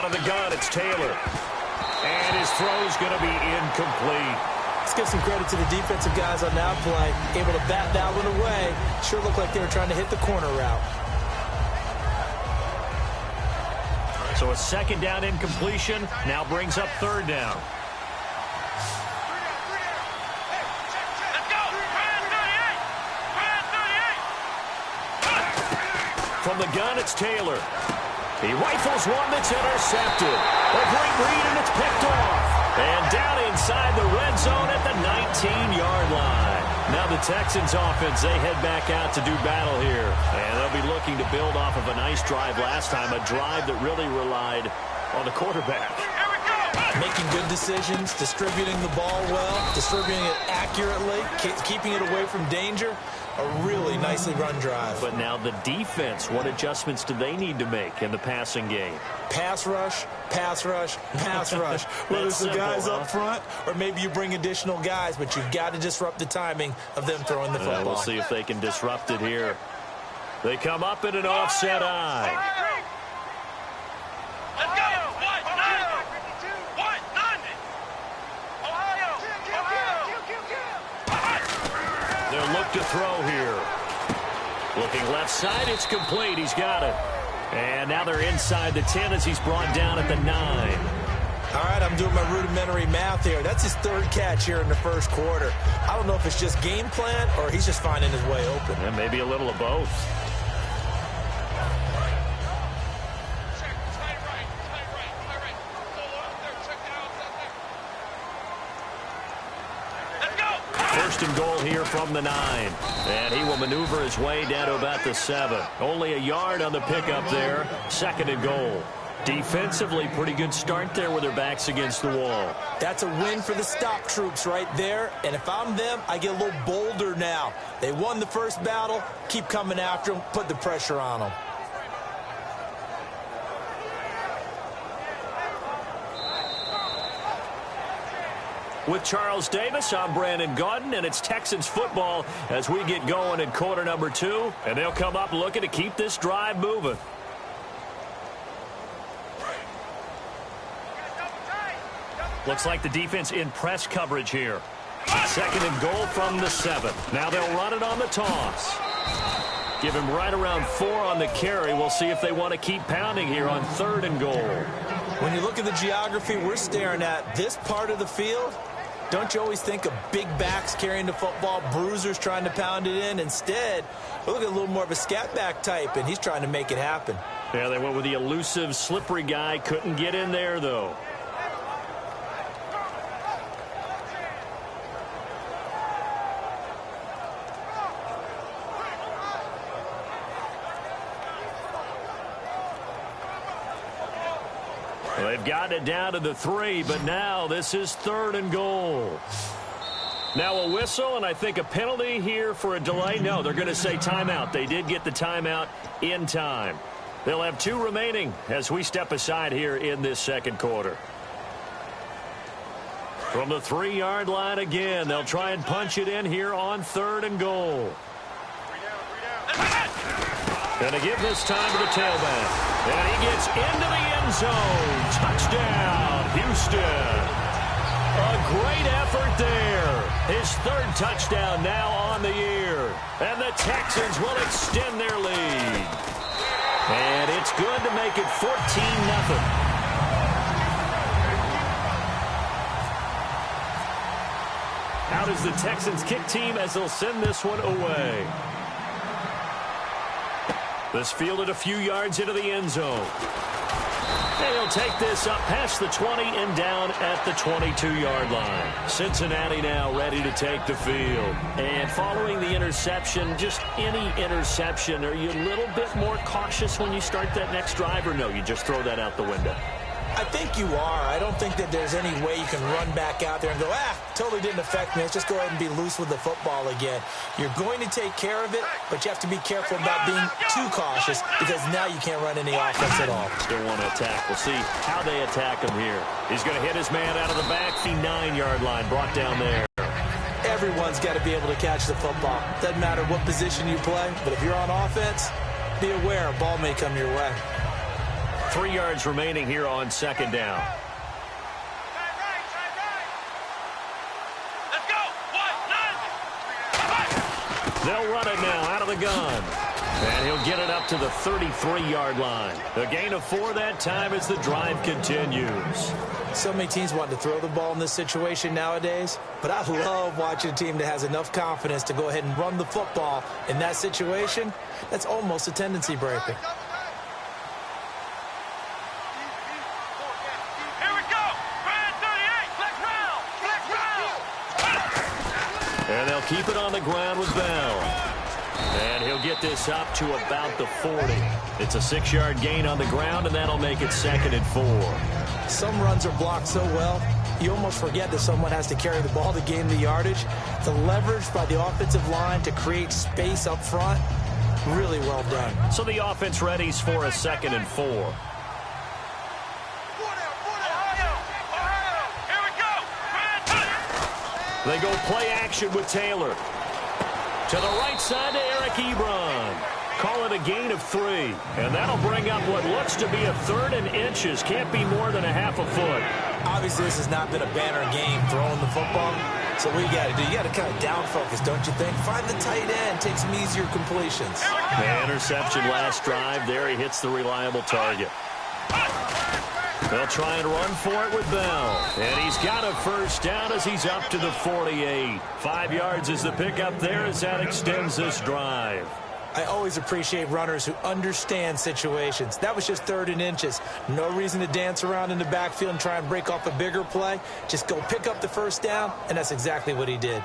Out of the gun, it's Taylor. And his throw's going to be incomplete. Let's give some credit to the defensive guys on that play. Able to bat that one away. Sure looked like they were trying to hit the corner route. So a second down incompletion now brings up third down. From the gun, it's Taylor. He rifles one that's intercepted. A great read, and it's picked off. And down inside the red zone at the 19-yard line. Now the Texans offense, they head back out to do battle here. And they'll be looking to build off of a nice drive last time, a drive that really relied on the quarterback. Making good decisions, distributing the ball well, distributing it accurately, keeping it away from danger. A really nicely run drive. But now the defense, what adjustments do they need to make in the passing game? Pass rush, pass rush, pass rush. Whether it's the guys up front or maybe you bring additional guys, but you've got to disrupt the timing of them throwing the football. We'll see if they can disrupt it here. They come up in an offset eye. They'll look to throw here. Looking left side, it's complete. He's got it. And now they're inside the 10 as he's brought down at the 9. All right, I'm doing my rudimentary math here. That's his third catch here in the first quarter. I don't know if it's just game plan or he's just finding his way open. And maybe a little of both. First and goal here from the 9. And he will maneuver his way down to about the 7. Only a yard on the pickup there. Second and goal. Defensively, pretty good start there with their backs against the wall. That's a win for the stop troops right there. And if I'm them, I get a little bolder now. They won the first battle. Keep coming after them. Put the pressure on them. With Charles Davis, I'm Brandon Gaudin, and it's Texans football as we get going in quarter number 2. And they'll come up looking to keep this drive moving. Looks like the defense in press coverage here. Second and goal from the 7. Now they'll run it on the toss. Give him right around 4 on the carry. We'll see if they want to keep pounding here on third and goal. When you look at the geography we're staring at, this part of the field, don't you always think of big backs carrying the football, bruisers trying to pound it in? Instead, we look at a little more of a scat back type, and he's trying to make it happen. Yeah, they went with the elusive, slippery guy. Couldn't get in there, though. They've got it down to the 3, but now this is third and goal. Now a whistle, and I think a penalty here for a delay. No, they're going to say timeout. They did get the timeout in time. They'll have 2 remaining as we step aside here in this second quarter. From the 3-yard line again, they'll try and punch it in here on third and goal. Going to give this time to the tailback. And he gets into the end zone. Touchdown, Houston. A great effort there. His third touchdown now on the year. And the Texans will extend their lead. And it's good to make it 14-0. How does the Texans kick team as they'll send this one away? This fielded a few yards into the end zone. And he'll take this up past the 20 and down at the 22-yard line. Cincinnati now ready to take the field. And following the interception, just any interception, are you a little bit more cautious when you start that next drive, or no, you just throw that out the window? I think you are. I don't think that there's any way you can run back out there and go, totally didn't affect me. Let's just go ahead and be loose with the football again. You're going to take care of it, but you have to be careful about being too cautious because now you can't run any offense at all. Still want to attack. We'll see how they attack him here. He's going to hit his man out of the back, the 9-yard line, brought down there. Everyone's got to be able to catch the football. Doesn't matter what position you play, but if you're on offense, be aware a ball may come your way. 3 yards remaining here on second down. Let's go. They'll run it now out of the gun. And he'll get it up to the 33-yard line. A gain of 4 that time as the drive continues. So many teams want to throw the ball in this situation nowadays, but I love watching a team that has enough confidence to go ahead and run the football in that situation. That's almost a tendency breaker. Here we go. Brand 38. Flex round. Flex round. And they'll keep it on the ground with Bell. And he'll get this up to about the 40. It's a 6-yard gain on the ground, and that'll make it 2nd and 4. Some runs are blocked so well, you almost forget that someone has to carry the ball to gain the yardage. The leverage by the offensive line to create space up front, really well done. So the offense readies for a 2nd and 4. Ohio. Here we go. Brand 2. They go play action with Taylor. To the right side to Eric Ebron. Call it a gain of 3. And that'll bring up what looks to be a 3rd and inches. Can't be more than a half a foot. Obviously, this has not been a banner game throwing the football. So what you got to do, you got to kind of down focus, don't you think? Find the tight end, take some easier completions. The interception last drive. There he hits the reliable target. They'll try and run for it with Bell. And he's got a first down as he's up to the 48. 5 yards is the pickup there as that extends this drive. I always appreciate runners who understand situations. That was just 3rd and inches. No reason to dance around in the backfield and try and break off a bigger play. Just go pick up the first down, and that's exactly what he did.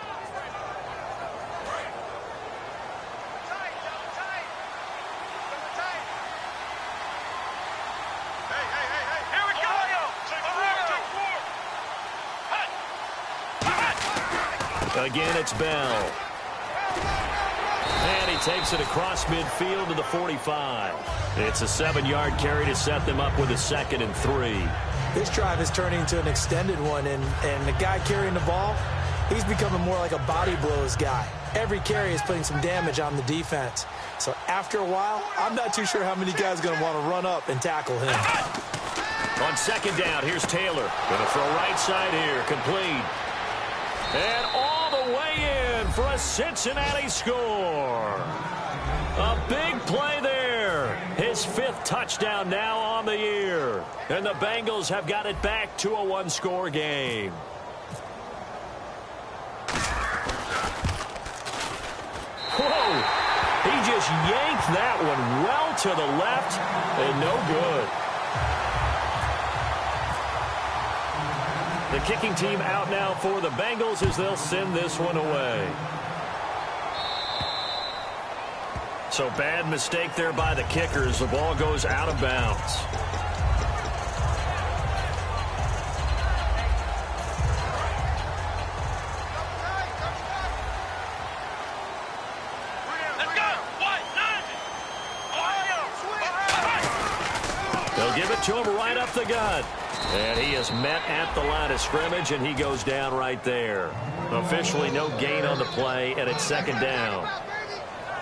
Again, it's Bell. And he takes it across midfield to the 45. It's a 7-yard carry to set them up with a 2nd and 3. This drive is turning into an extended one, and the guy carrying the ball, he's becoming more like a body blows guy. Every carry is putting some damage on the defense. So after a while, I'm not too sure how many guys are going to want to run up and tackle him. On 2nd down, here's Taylor. Going to throw right side here, complete. And all the way in for a Cincinnati score. A big play there. His 5th touchdown now on the year. And the Bengals have got it back to a 1-score game. Whoa! He just yanked that one well to the left and no good. The kicking team out now for the Bengals as they'll send this one away. So bad mistake there by the kickers. The ball goes out of bounds. Let's go. They'll give it to him right up the gut. And he is met at the line of scrimmage, and he goes down right there. Officially no gain on the play, and it's 2nd down.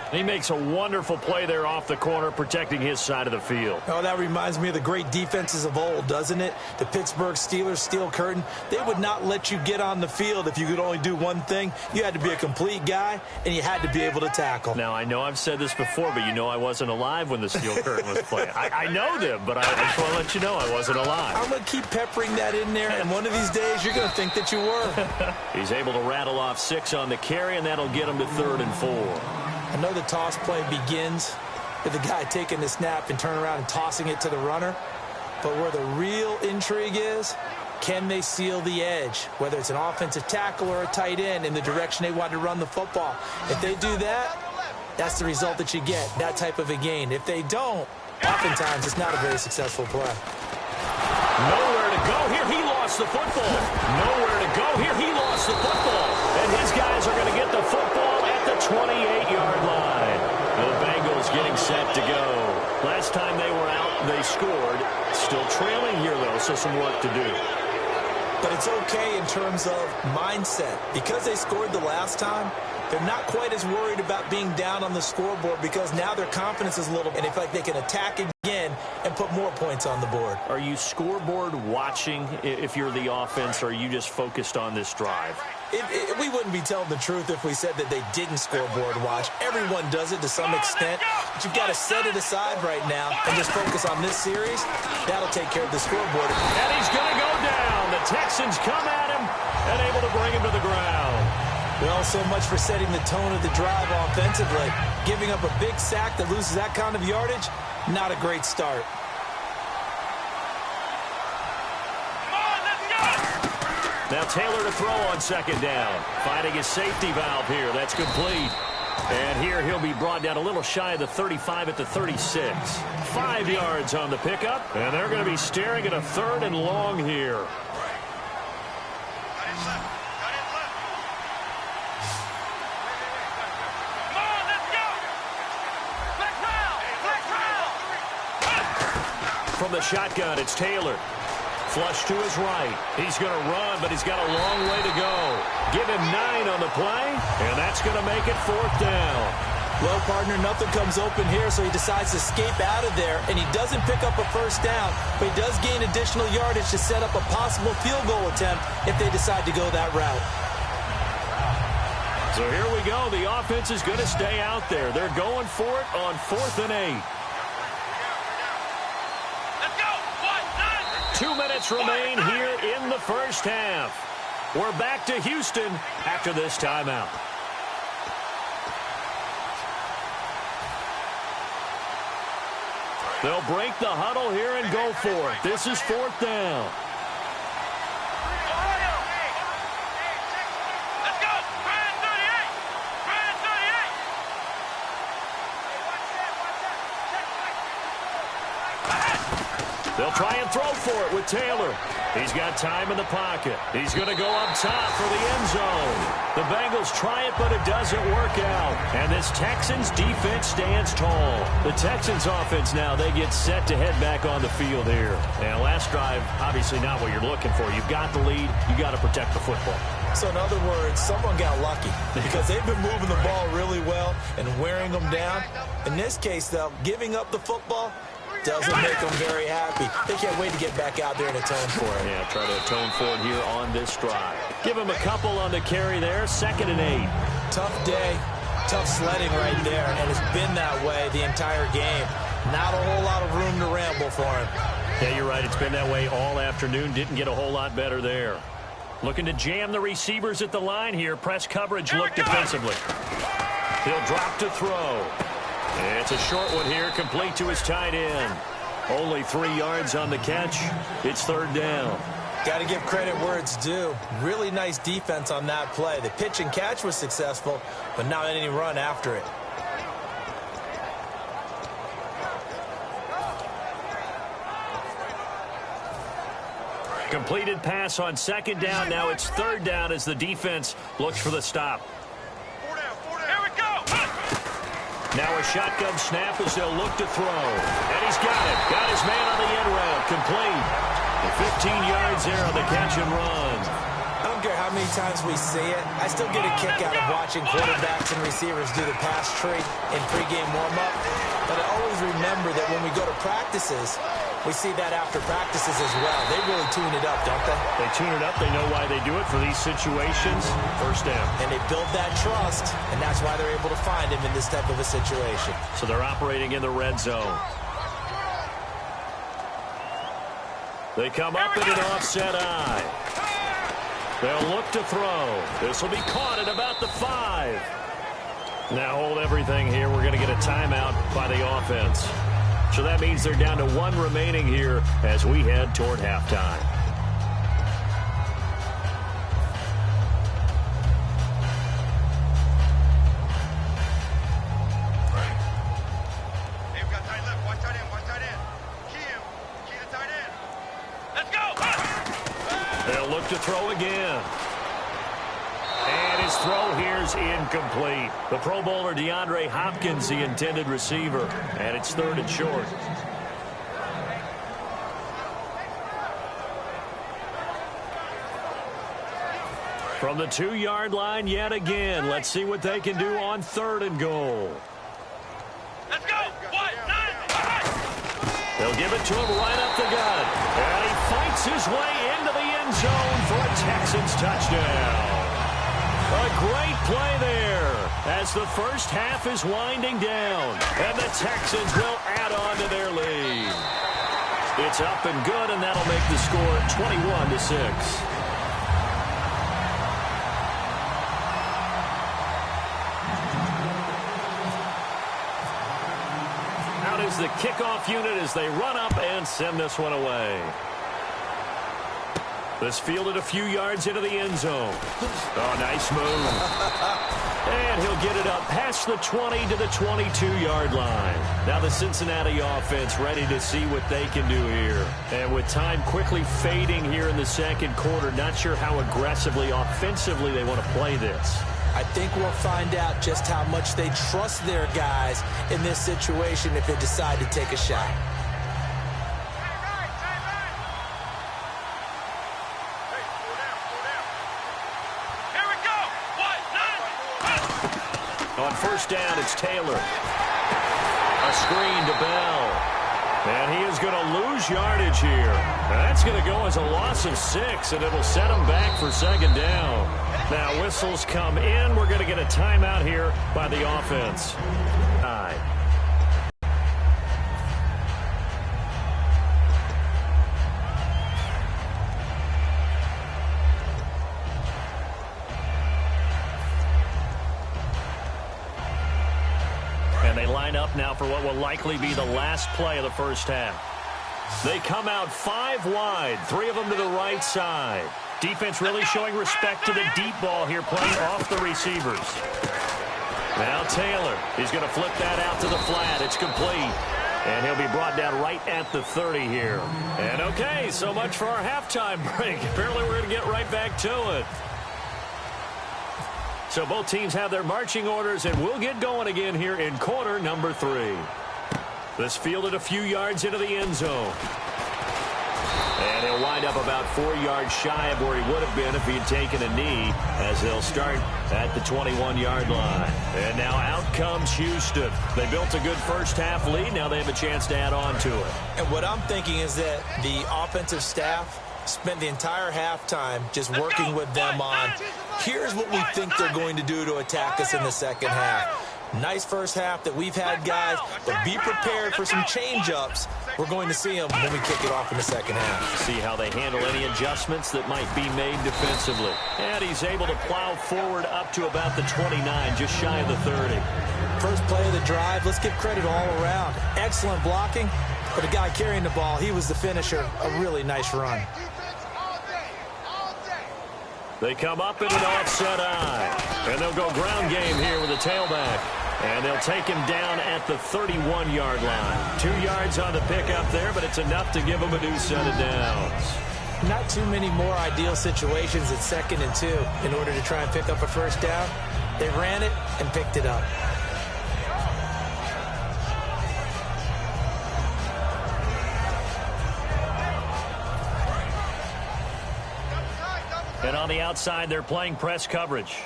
He makes a wonderful play there off the corner, protecting his side of the field. Oh, that reminds me of the great defenses of old, doesn't it? The Pittsburgh Steelers, Steel Curtain. They would not let you get on the field if you could only do one thing. You had to be a complete guy, and you had to be able to tackle. Now, I know I've said this before, but you know I wasn't alive when the Steel Curtain was playing. I know them, but I just want to let you know I wasn't alive. I'm going to keep peppering that in there, and one of these days you're going to think that you were. He's able to rattle off 6 on the carry, and that'll get him to 3rd and 4. I know the toss play begins with the guy taking the snap and turning around and tossing it to the runner. But where the real intrigue is, can they seal the edge? Whether it's an offensive tackle or a tight end in the direction they want to run the football. If they do that, that's the result that you get, that type of a gain. If they don't, oftentimes it's not a very successful play. Nowhere to go here. He lost the football. Nowhere to go here. He lost the football. And his guys are going to get the football at the 28-yard line. The Bengals getting set to go. Last time they were out, they scored. Still trailing here, though, so some work to do. But it's okay in terms of mindset. Because they scored the last time, they're not quite as worried about being down on the scoreboard because now their confidence is a little, and they feel like they can attack again. again and put more points on the board. Are you scoreboard watching if you're the offense, or are you just focused on this drive? We wouldn't be telling the truth if we said that they didn't scoreboard watch. Everyone does it to some extent, but you've got to set it aside right now and just focus on this series. That'll take care of the scoreboard. And he's going to go down. The Texans come at him and able to bring him to the ground. Well, so much for setting the tone of the drive offensively. Giving up a big sack that loses that kind of yardage, not a great start. Now Taylor to throw on second down. Finding his safety valve here. That's complete. And here he'll be brought down a little shy of the 35 at the 36. 5 yards on the pickup. And they're going to be staring at a 3rd and long here. From the shotgun, it's Taylor. Flush to his right. He's going to run, but he's got a long way to go. Give him 9 on the play, and that's going to make it 4th down. Well, partner, nothing comes open here, so he decides to escape out of there, and he doesn't pick up a first down, but he does gain additional yardage to set up a possible field goal attempt if they decide to go that route. So here we go. The offense is going to stay out there. They're going for it on 4th and 8. 2 minutes remain here in the first half. We're back to Houston after this timeout. They'll break the huddle here and go for it. This is 4th down. Let's go. Brand 38. Brand 38. They'll try and throw for it with Taylor. He's got time in the pocket. He's going to go up top for the end zone. The Bengals try it, but it doesn't work out. And this Texans defense stands tall. The Texans offense now, they get set to head back on the field here. And last drive, obviously not what you're looking for. You've got the lead. You got to protect the football. So in other words, someone got lucky because they've been moving the ball really well and wearing them down. In this case, though, giving up the football doesn't make them very happy. They can't wait to get back out there and atone for it. Yeah, try to atone for it here on this drive. Give him a couple on the carry there. 2nd and 8. Tough day, tough sledding right there, and it's been that way the entire game. Not a whole lot of room to ramble for him. Yeah, you're right. It's been that way all afternoon. Didn't get a whole lot better there. Looking to jam the receivers at the line here. Press coverage look defensively. He'll drop to throw. It's a short one here, complete to his tight end. Only 3 yards on the catch. It's 3rd down. Got to give credit where it's due. Really nice defense on that play. The pitch and catch was successful, but not any run after it. Completed pass on 2nd down. Now it's 3rd down as the defense looks for the stop. Here we go. Now a shotgun snap as they'll look to throw. And he's got it. Got his man on the end route. Complete. 15 yards there on the catch and run. I don't care how many times we see it. I still get a kick out of watching quarterbacks and receivers do the pass tree in pregame warm-up. But I always remember that when we go to practices, we see that after practices as well. They really tune it up, don't they? They tune it up. They know why they do it for these situations. 1st down. And they build that trust, and that's why they're able to find him in this type of a situation. So they're operating in the red zone. They come up in an offset eye. They'll look to throw. This will be caught at about the 5. Now hold everything here. We're going to get a timeout by the offense. So that means they're down to 1 remaining here as we head toward halftime. Hey, we got tight left. Watch tight end. Watch tight end. Key him. Key the tight end. Let's go. They'll look to throw again. And his throw here's incomplete. The Pro Bowler DeAndre Hopkins, the intended receiver. And it's 3rd and short. From the 2-yard line yet again. Let's see what they can do on 3rd and goal. Let's go. 1, 9, 5. They'll give it to him right up the gut. And he fights his way into the end zone for a Texans touchdown. A great play there as the first half is winding down. And the Texans will add on to their lead. It's up and good, and that'll make the score 21-6. Is the kickoff unit as they run up and send this one away. This fielded a few yards into the end zone. Oh, nice move. And he'll get it up past the 20 to the 22-yard line. Now the Cincinnati offense ready to see what they can do here. And with time quickly fading here in the second quarter, not sure how aggressively, offensively they want to play this. I think we'll find out just how much they trust their guys in this situation if they decide to take a shot. Here we go. On first down, it's Taylor. A screen to Bell. And he is going to lose yardage here. That's going to go as a loss of 6, and it'll set him back for second down. Now whistles come in. We're going to get a timeout here by the offense. And they line up now for what will likely be the last play of the first half. They come out 5 wide, 3 of them to the right side. Defense really showing respect to the deep ball here, playing off the receivers. Now Taylor, he's going to flip that out to the flat. It's complete. And he'll be brought down right at the 30 here. And okay, so much for our halftime break. Apparently we're going to get right back to it. So both teams have their marching orders, and we'll get going again here in quarter number 3. This fielded a few yards into the end zone. And he'll wind up about 4 yards shy of where he would have been if he had taken a knee, as they'll start at the 21-yard line. And now out comes Houston. They built a good first-half lead. Now they have a chance to add on to it. And what I'm thinking is that the offensive staff spent the entire halftime just working with them on, here's what we think they're going to do to attack us in the second half. Nice first half that we've had, guys, but be prepared for some change-ups. We're going to see them when we kick it off in the second half. See how they handle any adjustments that might be made defensively. And he's able to plow forward up to about the 29, just shy of the 30. First play of the drive, let's give credit all around. Excellent blocking, but the guy carrying the ball, he was the finisher. A really nice run. They come up in an offset eye. And they'll go ground game here with a tailback. And they'll take him down at the 31-yard line. 2 yards on the pickup there, but it's enough to give him a new set of downs. Not too many more ideal situations at 2nd and 2 in order to try and pick up a first down. They ran it and picked it up. And on the outside, they're playing press coverage.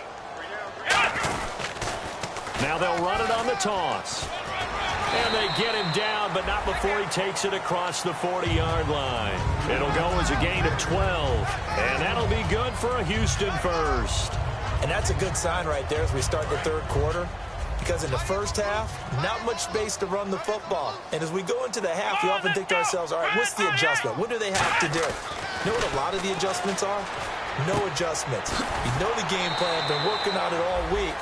Now they'll run it on the toss. And they get him down, but not before he takes it across the 40-yard line. It'll go as a gain of 12. And that'll be good for a Houston first. And that's a good sign right there as we start the third quarter. Because in the first half, not much space to run the football. And as we go into the half, we often think to ourselves, all right, what's the adjustment? What do they have to do? You know what a lot of the adjustments are? No adjustments. You know the game plan, been working on it all week.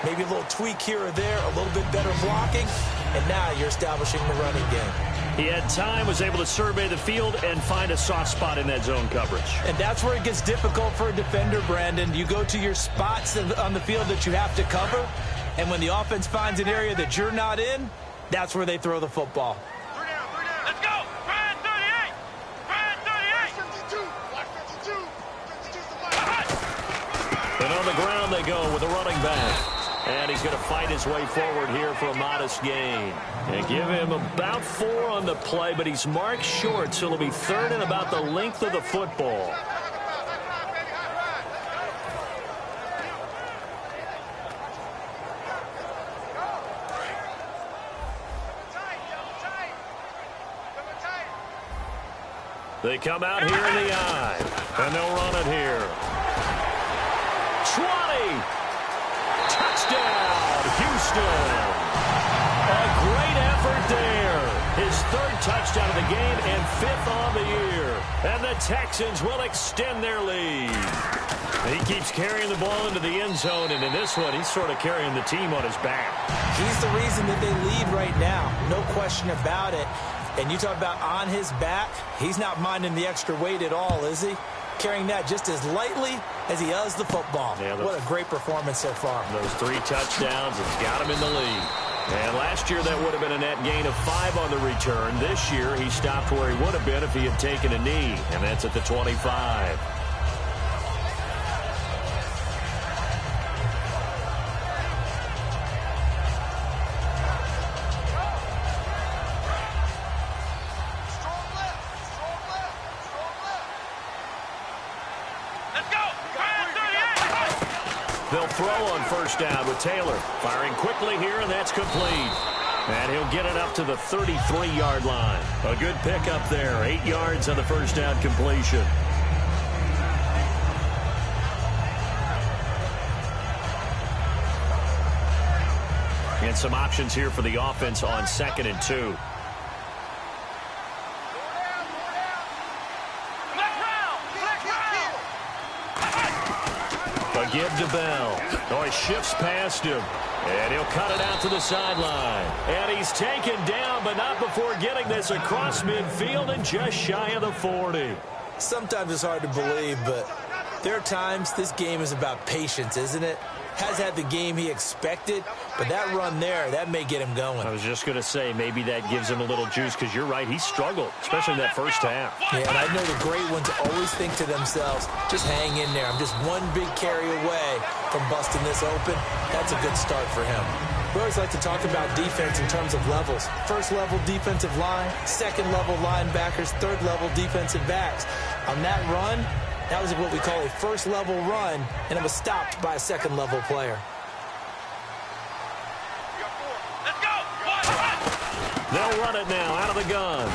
Maybe a little tweak here or there, a little bit better blocking, and now you're establishing the running game. He had time, was able to survey the field and find a soft spot in that zone coverage. And that's where it gets difficult for a defender, Brandon. You go to your spots on the field that you have to cover, and when the offense finds an area that you're not in, that's where they throw the football. 3 down, 3 down. Let's go. Try 38. Try 38. 52. Watch 52. 52's the left. And on the ground they go with a running back. And he's going to fight his way forward here for a modest gain. And give him about 4 on the play, but he's marked short, so it'll be 3rd and about the length of the football. They come out here in the I, and they'll run it here. 20. Touchdown, Houston. A great effort there. His third touchdown of the game and fifth on the year. And the Texans will extend their lead. He keeps carrying the ball into the end zone, and in this one, he's sort of carrying the team on his back. He's the reason that they lead right now. No question about it. And you talk about on his back, he's not minding the extra weight at all, is he? Carrying that just as lightly as he does the football. Yeah, what a great performance so far. Those 3 touchdowns has got him in the lead. And last year, that would have been a net gain of 5 on the return. This year, he stopped where he would have been if he had taken a knee, and that's at the 25. They'll throw on first down with Taylor. Firing quickly here, and that's complete. And he'll get it up to the 33-yard line. A good pickup there. 8 yards on the first down completion. And some options here for the offense on 2nd and 2. Give to Bell. Oh, he shifts past him. And he'll cut it out to the sideline. And he's taken down, but not before getting this across midfield and just shy of the 40. Sometimes it's hard to believe, but there are times this game is about patience, isn't it? Has had the game he expected, but that run there, that may get him going. I was just going to say, maybe that gives him a little juice, because you're right, he struggled, especially in that first half. Yeah, and I know the great ones always think to themselves, just hang in there. I'm just one big carry away from busting this open. That's a good start for him. We always like to talk about defense in terms of levels. First level defensive line, second level linebackers, third level defensive backs. On that run, that was what we call a first-level run, and it was stopped by a second-level player. Let's go! They'll run it now out of the gun.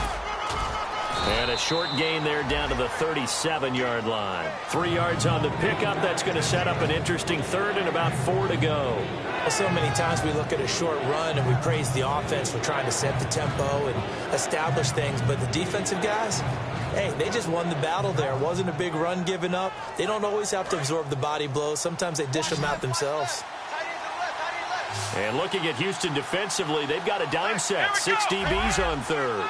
And a short gain there down to the 37-yard line. 3 yards on the pickup. That's going to set up an interesting third and about 4 to go. Well, so many times we look at a short run and we praise the offense for trying to set the tempo and establish things, but the defensive guys, hey, they just won the battle there. It wasn't a big run given up. They don't always have to absorb the body blows. Sometimes they dish them out themselves. And looking at Houston defensively, they've got a dime set. 6 DBs on third.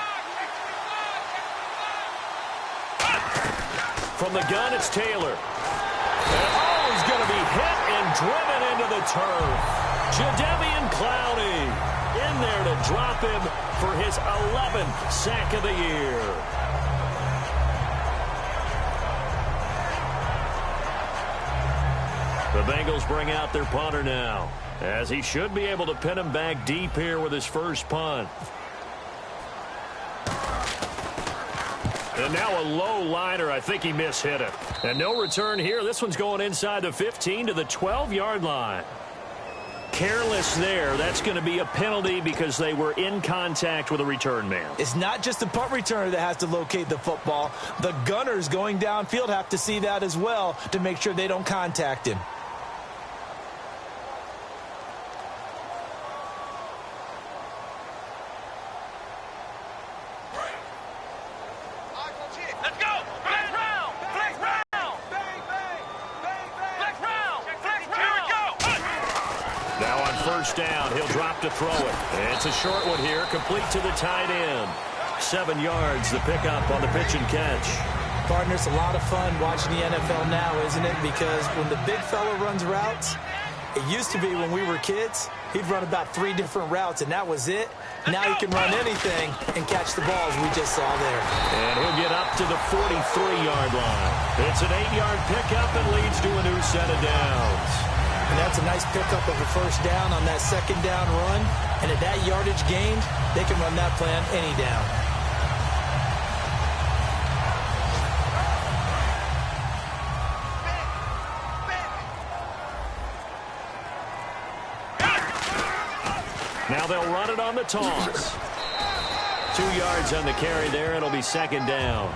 From the gun, it's Taylor. And, he's going to be hit and driven into the turf. Jadeveon Clowney in there to drop him for his 11th sack of the year. The Bengals bring out their punter now, as he should be able to pin him back deep here with his first punt. And now a low liner. I think he mishit it. And no return here. This one's going inside the 15 to the 12-yard line. Careless there. That's going to be a penalty because they were in contact with a return man. It's not just the punt returner that has to locate the football. The gunners going downfield have to see that as well to make sure they don't contact him. Down, he'll drop to throw it. It's a short one here, complete to the tight end. 7 yards, the pickup on the pitch and catch. Partner, it's a lot of fun watching the NFL now, isn't it? Because when the big fella runs routes, it used to be when we were kids, he'd run about 3 different routes, and that was it. Now he can run anything and catch the balls we just saw there. And he'll get up to the 43-yard line. It's an 8-yard pickup and leads to a new set of downs. And that's a nice pickup of a first down on that second down run. And at that yardage gained, they can run that plan any down. Now they'll run it on the toss. 2 yards on the carry there. It'll be second down.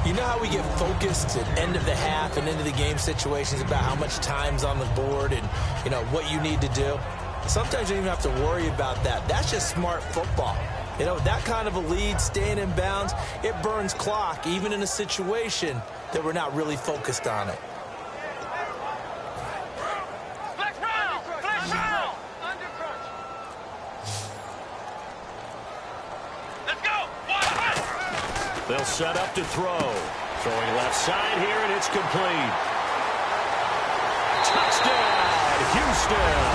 You know how we get focused at end of the half and into the game situations about how much time's on the board and, you know, what you need to do? Sometimes you don't even have to worry about that. That's just smart football. You know, that kind of a lead, staying in bounds, it burns clock, even in a situation that we're not really focused on it. They'll set up to throw. Throwing left side here, and it's complete. Touchdown, Houston.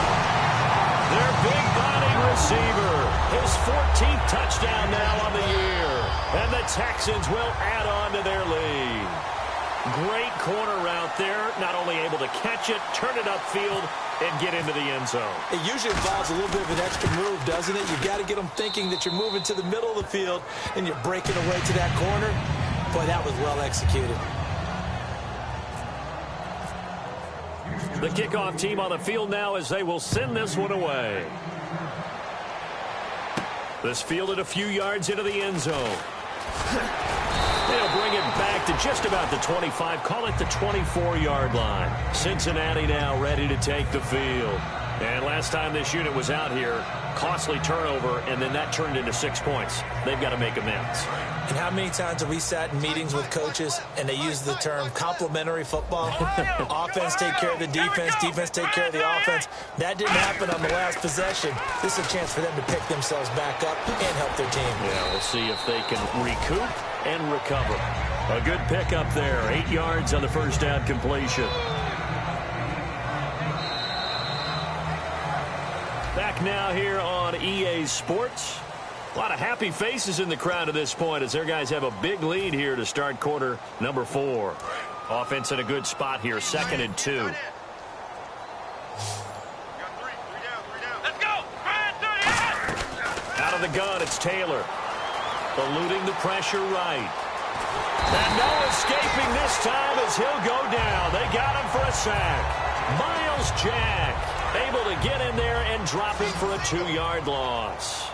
Their big-bodied receiver. His 14th touchdown now on the year. And the Texans will add on to their lead. Great corner route there. Not only able to catch it, turn it upfield, and get into the end zone. It usually involves a little bit of an extra move, doesn't it? You've got to get them thinking that you're moving to the middle of the field and you're breaking away to that corner. Boy, that was well executed. The kickoff team on the field now as they will send this one away. This fielded a few yards into the end zone. They'll bring it back to just about the 25, call it the 24-yard line. Cincinnati now ready to take the field. And last time this unit was out here, costly turnover, and then that turned into 6 points. They've got to make amends. And how many times have we sat in meetings with coaches and they use the term complementary football? Offense take care of the defense, defense take care of the offense. That didn't happen on the last possession. This is a chance for them to pick themselves back up and help their team. Yeah, we'll see if they can recoup and recover. A good pickup there, 8 yards on the first down completion. Back now here on EA Sports. A lot of happy faces in the crowd at this point as their guys have a big lead here to start quarter number 4. Offense in a good spot here, 2nd and 2. Let's go! Out of the gun, it's Taylor. Eluding the pressure right. And no escaping this time as he'll go down. They got him for a sack. Miles Jack able to get in there and drop him for a 2-yard loss.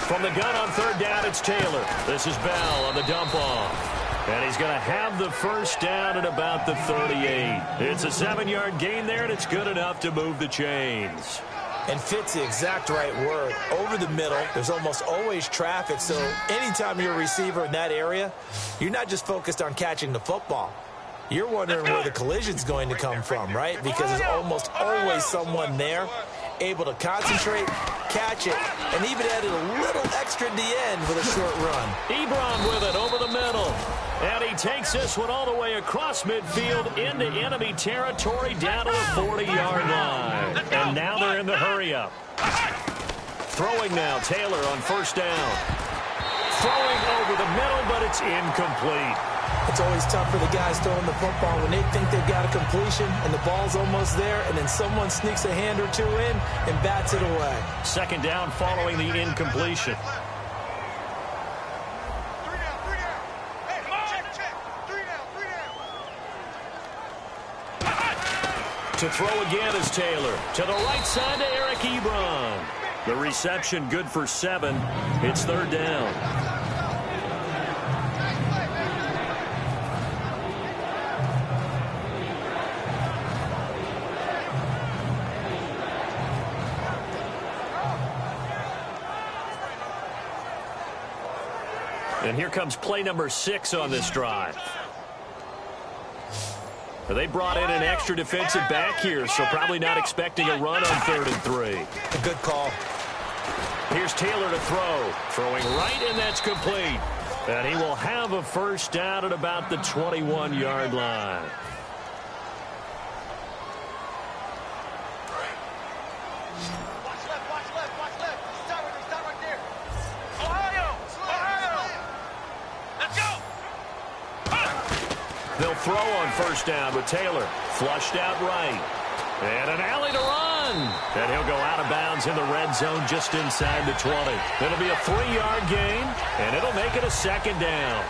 From the gun on 3rd down, it's Taylor. This is Bell on the dump off. And he's going to have the first down at about the 38. It's a 7-yard gain there, and it's good enough to move the chains. And fits the exact right word. Over the middle, there's almost always traffic, so anytime you're a receiver in that area, you're not just focused on catching the football. You're wondering where the collision's going to come from, right? Because there's almost always someone there able to concentrate, catch it, and even added a little extra at the end with a short run. Ebron with it over the middle. And he takes this one all the way across midfield into enemy territory down to the 40-yard line. And now they're in the hurry-up. Throwing now, Taylor on 1st down. Throwing over the middle, but it's incomplete. It's always tough for the guys throwing the football when they think they've got a completion and the ball's almost there, and then someone sneaks a hand or two in and bats it away. 2nd down following the incompletion. To throw again is Taylor. To the right side to Eric Ebron. The reception good for 7. It's 3rd down. And here comes play number 6 on this drive. They brought in an extra defensive back here, so probably not expecting a run on 3rd and 3. A good call. Here's Taylor to throw. Throwing right, and that's complete. And he will have a first down at about the 21-yard line. They'll throw on 1st down with Taylor. Flushed out right. And an alley to run. And he'll go out of bounds in the red zone just inside the 20. It'll be a 3-yard gain, and it'll make it a 2nd down.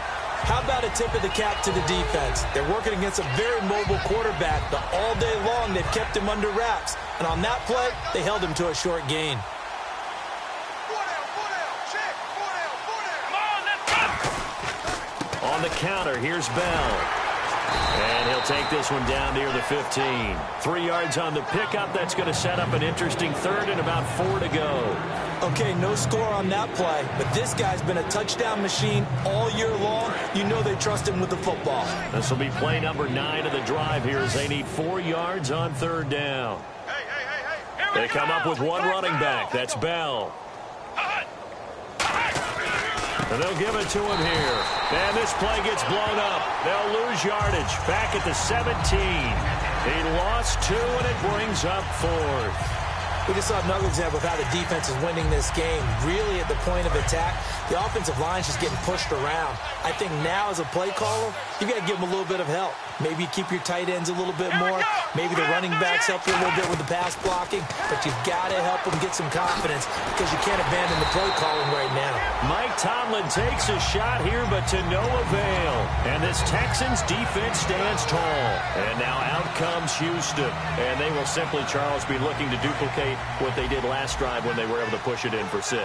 How about a tip of the cap to the defense? They're working against a very mobile quarterback, but all day long they've kept him under wraps. And on that play, they held him to a short gain. On the counter, here's Bell. And he'll take this one down near the 15. 3 yards on the pickup. That's going to set up an interesting third and about 4 to go. Okay, no score on that play, but this guy's been a touchdown machine all year long. You know they trust him with the football. This will be play number 9 of the drive here as they need 4 yards on third down. They come up with one running back. That's Bell. And they'll give it to him here. And this play gets blown up. They'll lose yardage. Back at the 17. He lost 2, and it brings up 4th. We just saw another example of how the defense is winning this game. Really at the point of attack, the offensive line's just getting pushed around. I think now as a play caller, you got to give them a little bit of help. Maybe keep your tight ends a little bit more. Maybe the running backs help you a little bit with the pass blocking. But you've got to help them get some confidence because you can't abandon the play calling right now. Mike Tomlin takes a shot here, but to no avail. And this Texans defense stands tall. And now out comes Houston. And they will simply, Charles, be looking to duplicate what they did last drive when they were able to push it in for 6.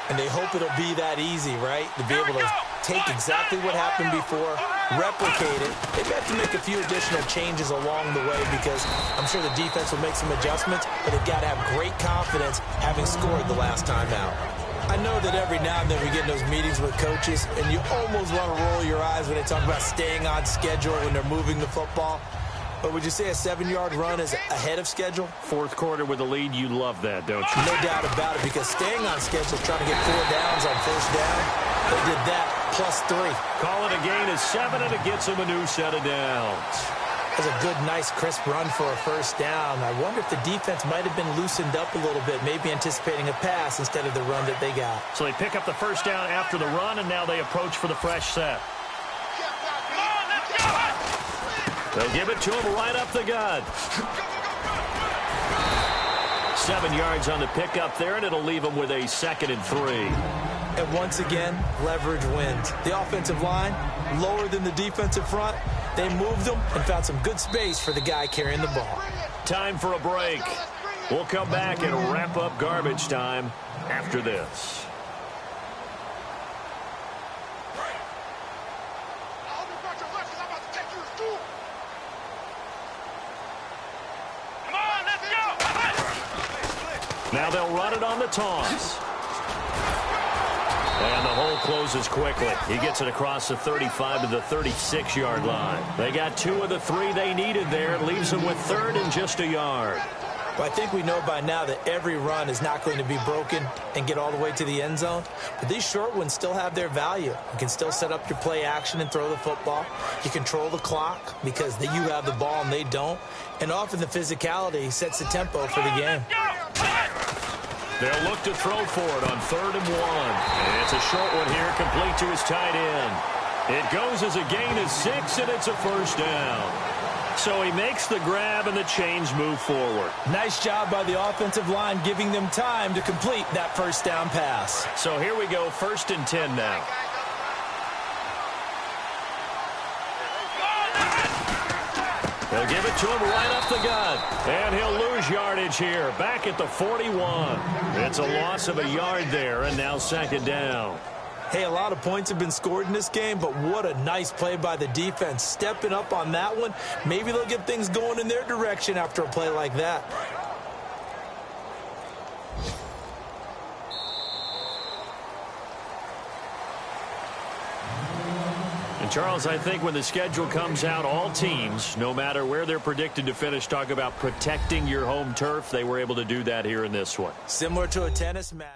And they hope it'll be that easy, right? To be able to take exactly what happened before, replicate it. They may have to make a few additional changes along the way because I'm sure the defense will make some adjustments, but they've got to have great confidence having scored the last time out. I know that every now and then we get in those meetings with coaches, and you almost want to roll your eyes when they talk about staying on schedule when they're moving the football. But would you say a 7-yard run is ahead of schedule? Fourth quarter with a lead, you love that, don't you? No doubt about it, because staying on schedule, trying to get 4 downs on first down, they did that plus 3. Call it a gain of 7, and it gets them a new set of downs. That's a good, nice, crisp run for a first down. I wonder if the defense might have been loosened up a little bit, maybe anticipating a pass instead of the run that they got. So they pick up the first down after the run, and now they approach for the fresh set. They'll give it to him right up the gut. 7 yards on the pickup there, and it'll leave him with a 2nd and 3. And once again, leverage wins. The offensive line, lower than the defensive front. They moved them and found some good space for the guy carrying the ball. Time for a break. We'll come back and wrap up garbage time after this. Now they'll run it on the toss. And the hole closes quickly. He gets it across the 35 to the 36-yard line. They got 2 of the 3 they needed there. Leaves them with 3rd and just a yard. Well, I think we know by now that every run is not going to be broken and get all the way to the end zone. But these short ones still have their value. You can still set up your play action and throw the football. You control the clock because you have the ball and they don't. And often the physicality sets the tempo for the game. They'll look to throw for it on 3rd and 1. And it's a short one here, complete to his tight end. It goes as a gain of 6, and it's a first down. So he makes the grab, and the chains move forward. Nice job by the offensive line, giving them time to complete that first down pass. So here we go, 1st and 10 now. They'll give it to him right up the gut. And he'll lose yardage here. Back at the 41. It's a loss of a yard there, and now 2nd down. Hey, a lot of points have been scored in this game, but what a nice play by the defense. Stepping up on that one. Maybe they'll get things going in their direction after a play like that. Charles, I think when the schedule comes out, all teams, no matter where they're predicted to finish, talk about protecting your home turf. They were able to do that here in this one. Similar to a tennis match.